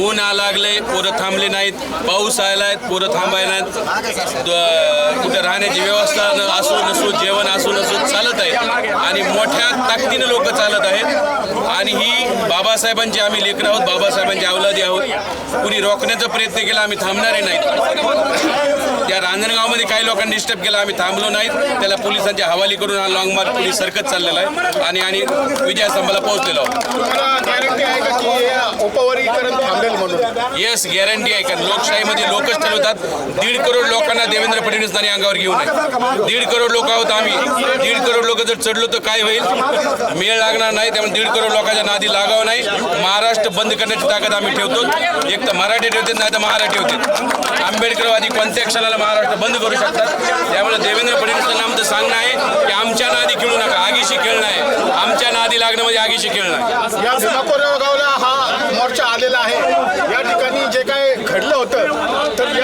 ऊन लागले पोरं थांबले नाहीत, पाऊस आलाय पोरं थांबाय नाहीत, कुठे राहण्याची व्यवस्था असो नसो, जेवण असो नसो चालत आहे आणि मोठ्या ताकदीनं लोक चालत आहेत. आणि ही बाबासाहेबांची आम्ही लेकरं आहोत, बाबासाहेबांची अवलादी आहोत. कुणी रोखण्याचा प्रयत्न केला आम्ही थांबणारे नाहीत. त्या रांजणगावमध्ये काही लोकांनी डिस्टर्ब केला, आम्ही थांबलो नाहीत. त्याला पोलिसांच्या हवाली करून हा लॉंग मार्च पोलीस सरकत चाललेला आहे आणि विजयस्तंभाला पोहोचलेलो आहोत. गॅरंटी आहे का की उपवर्गीकरण थांबेल म्हणून? येस, गॅरंटी आहे. कारण लोकशाहीमध्ये लोकच ठरवतात. 1.5 करोड लोकांना देवेंद्र फडणवीसांनी अंगावर घेऊन आहे. 1.5 करोड लोक आहोत आम्ही. 1.5 करोड लोक जर चढलो तर काय होईल? मेळ लागणार नाही. त्यामुळे 1.5 करोड लोकांच्या नादी लागावं नाही. महाराष्ट्र बंद करण्याची ताकद आम्ही ठेवतो. एक तर मराठी ठेवते, नाही तर महाराष्ट्र ठेवते. आंबेडकरवादी कोणत्या क्षणाला महाराष्ट्र बंद करू शकतात. त्यामुळे देवेंद्र फडणवीसांना आमचं सांगणं आहे की आमच्या नादी खेळू नका. आगीशी खेळणं आहे. आमच्या नादी लागणं म्हणजे आगीशी खेळणं आहे. या भीमा कोरेगावला हा मोर्चा आलेला आहे. या ठिकाणी जे काय घडलं होतं तर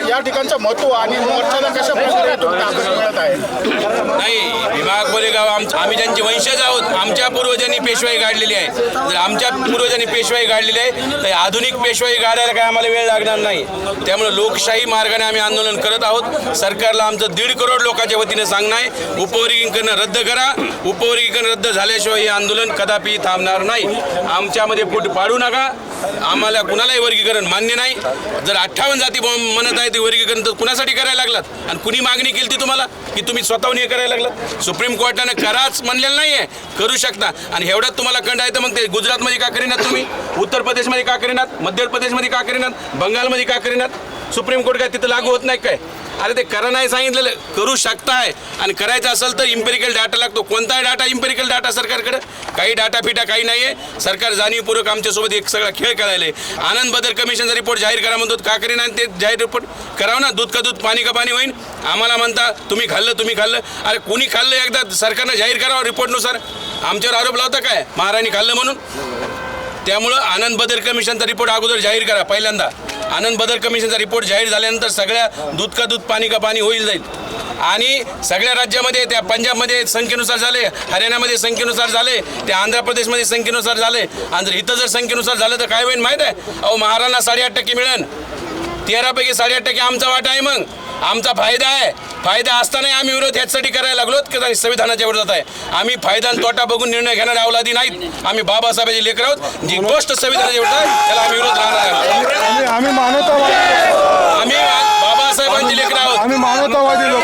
या ठिकाणचं महत्त्व आणि मोर्चाला कशा प्रकारे ताकद मिळत आहे? नाही, भीमा कोरेगाव आम्ही ज्यांचे वंशज आहोत. आमच्या पूर्वजांनी पेशवाई काढलेली आहे. जर आमच्या पूर्वजांनी पेशवाई काढलेली आहे तर आधुनिक पेशवाई काढायला काय आम्हाला वेळ लागणार नाही. त्यामुळे लोकशाही मार्गाने आम्ही आंदोलन करत आहोत. सरकारला आमचं 1.5 करोड लोकांच्या वतीने सांगणं आहे, उपवर्गीकरण रद्द करा. उपवर्गीकरण रद्द झाल्याशिवाय हे आंदोलन कदापि थांबणार नाही. आमच्यामध्ये फूट पाडू नका. आम्हाला कुणालाही वर्गीकरण मान्य नाही. जर 58 जाती म्हणत आहे ते वर्गीकरण तर कुणासाठी करायला लागलात आणि कुणी मागणी केली ती तुम्हाला की तुम्ही स्वतःहून हे करायला लागलात? सुप्रीम कोर्टाने कराच म्हणलेलं नाही आहे, करू शकता. आणि एवढ्यात तुम्हाला कंड आहे तर मग ते गुजरातमध्ये का करीनात तुम्ही? उत्तर प्रदेशमध्ये का करीनात? मध्य प्रदेशमध्ये का करीनात? बंगालमध्ये का करीनात? सुप्रीम कोर्ट काय तिथं लागू होत नाही काय? अरे ते करा नाही सांगितलेलं, करू शकताय. आणि करायचं असेल तर इम्पेरिकल डाटा लागतो. कोणताही डाटा? इम्पेरिकल डाटा सरकारकडे काही डाटा फिटा काही नाही आहे. सरकार जाणीवपूर्वक आमच्यासोबत एक सगळा खेळ खेळायला आहे. आनंद बदर कमिशनचा रिपोर्ट जाहीर करा म्हणतो, का करीना? ते जाहीर रिपोर्ट करावं ना. दूध का दूध पाणी का पाणी होईल. आम्हाला म्हणता तुम्ही खाल्लं. अरे कुणी खाल्लं एकदा सरकारनं जाहीर करावं रिपोर्टनुसार. आमच्यावर आरोप लावता काय महाराणी खाल्लं म्हणून? त्यामुळं आनंद बदर कमिशनचा रिपोर्ट अगोदर जाहीर करा. पहिल्यांदा आनंद बदर कमिशनचा रिपोर्ट जाहीर झाल्यानंतर सगळ्या दूध का दूध पाणी का पाणी होईल जाईल. आणि सगळ्या राज्यामध्ये त्या पंजाबमध्ये संख्येनुसार झाले, हरियाणामध्ये संख्येनुसार झाले, त्या आंध्र प्रदेशमध्ये संख्येनुसार झाले. आणि जर इथं जर संख्येनुसार झालं तर काय होईल माहीत आहे? अहो, महाराणांना 8.5% मिळेल. 13पैकी 8.5% आमचा वाटा आहे. मग आमचा फायदा आहे. फायदा असताना आम्ही विरोध ह्यासाठी करायला लागलो की संविधानाच्या विरोधात आहे. आम्ही फायदा आणि तोटा बघून निर्णय घेणारे अवलादी नाहीत. आम्ही बाबासाहेबांचे लेकर आहोत. जी गोष्ट संविधानाच्या विरोधात आहे त्याला आम्ही विरोध राहणार आहे. आम्ही मानवतावादी आम्ही बाबासाहेबांचे लेकर आहोत. आम्ही मानवतावादी लोक.